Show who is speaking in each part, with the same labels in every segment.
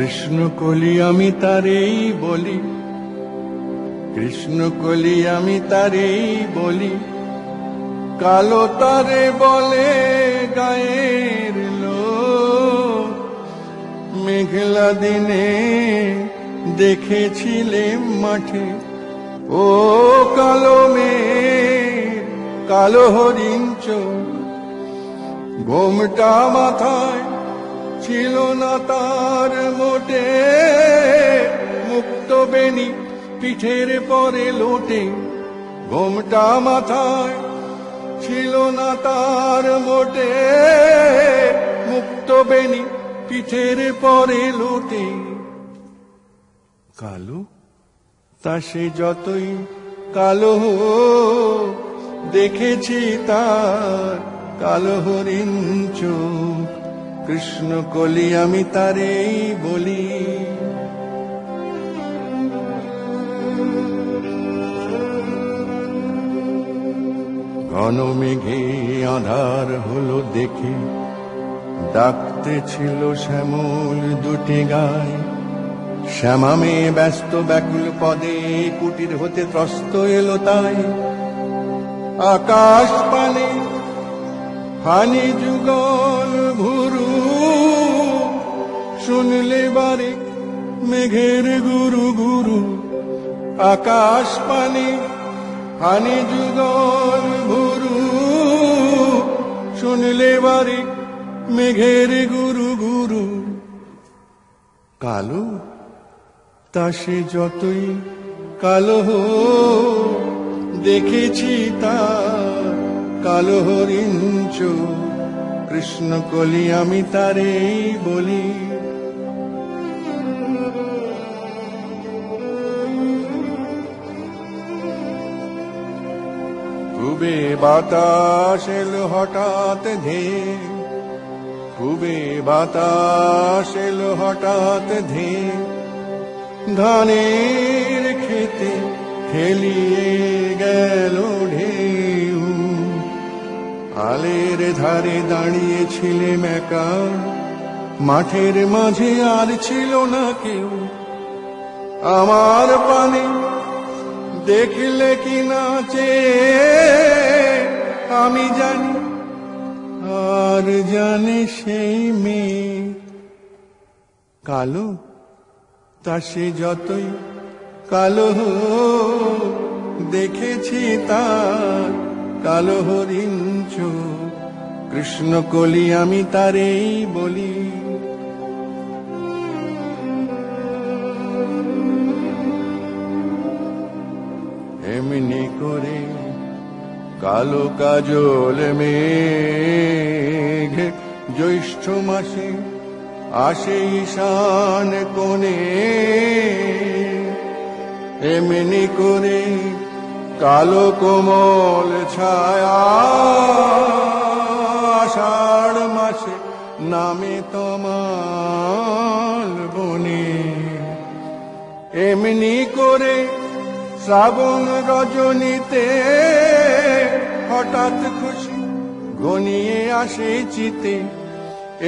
Speaker 1: কৃষ্ণ কলি আমি তারেই বলি, কৃষ্ণ কলি আমি তারেই বলি, কালো তারে বলে গায়ের লোক। মেঘলা দিনে দেখেছিলে মাঠে ও কালো মেঘ, কালো হরিণ চোখ। ঘোমটা মাথায় ছিল না তার মোটে, মুক্ত বেনি পিঠের পরে লোটে। ঘোমটা মাথায় ছিল না তার মোটে, মুক্ত বেনি পিঠের পরে লোটে। কালো তা সে যতই কালো দেখেছি তার কালো হরিণ চোখ। কৃষ্ণ কলি আমি তারেই বলি। ঘন মেঘে আধার হলো দেখে, ডাকতে ছিল শ্যামল দুটি গায়। শ্যামা মেয়ে ব্যস্ত ব্যাকুল পদে কুটির হতে ত্রস্ত এলো তাই। আকাশ পানে হানি যুগল ভুরু, শুনলে বারে মেঘের গুরু গুরু। আকাশ পানে হানি যুগল ভুরু, শুনলে বারে মেঘের গুরু গুরু। কালো তা সে যতই কালো দেখেছি তার কালো হরিণ চোখ। কৃষ্ণ কলি আমি তারেই বলি। খুবে বাতাস এলো হঠাৎ ধেয়ে, খুবে বাতাস এলো হঠাৎ ধেয়ে। ধানের খেতে খেলিয়ে গেল ঢেউ। আলের ধারে দাঁড়িয়েছিলেম একা, মাঠের মাঝে আর ছিল না কেউ। আমার পানে দেখলে কি নাচে আমি জানি, আর জানে সেই মেয়ে। কালো তা সে যতই কালো দেখেছি তার কালো হরিণ চোখ। কৃষ্ণ কলি আমি তারেই বলি। এমনি করে কালো কাজল মেঘ জ্যৈষ্ঠ মাসে আসে ঈশান কোণে। এমনি করে কালো কোমল ছায়া আষাঢ় মাসে নামে তমাল বনে। এমনি করে শ্রাবণ রজনীতে হঠাৎ খুশি ঘনিয়ে আসে চিতে।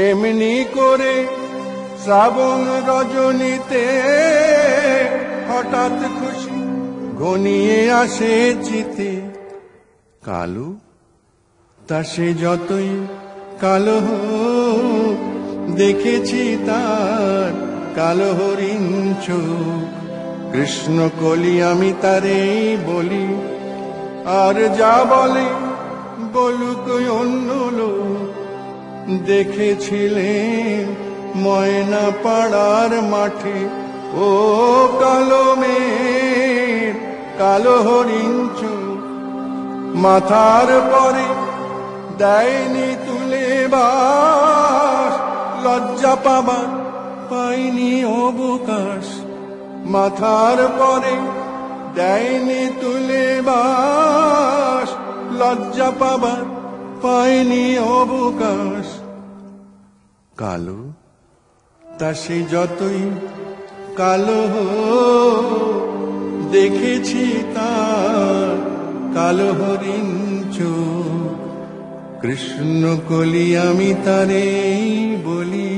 Speaker 1: এমনি করে শ্রাবণ রজনীতে হঠাৎ খুশি ঘনিয়ে আসে চিতে। কালো তা সে যতই কালো দেখেছি তার কালো হরিণ চোখ। কৃষ্ণ কলি আমি তারেই বলি। আর যা বলে বলুক অন্য লোক, দেখেছিলেন ময়না পাড়ার মাঠে ও কালো মেঘ, কালো হরিণ চোখ। মাথার পরে দেয়নি তুলে বাস, লজ্জা পাবার পাইনি অবকাশ। মাথার পরে দেয়নি তুলে বাস, লজ্জা পাবার পাইনি অবকাশ। কালো তা সে যতই কালো দেখেছি তার কালো হরিণ চোখ। কৃষ্ণ কলি আমি তারেই বলি।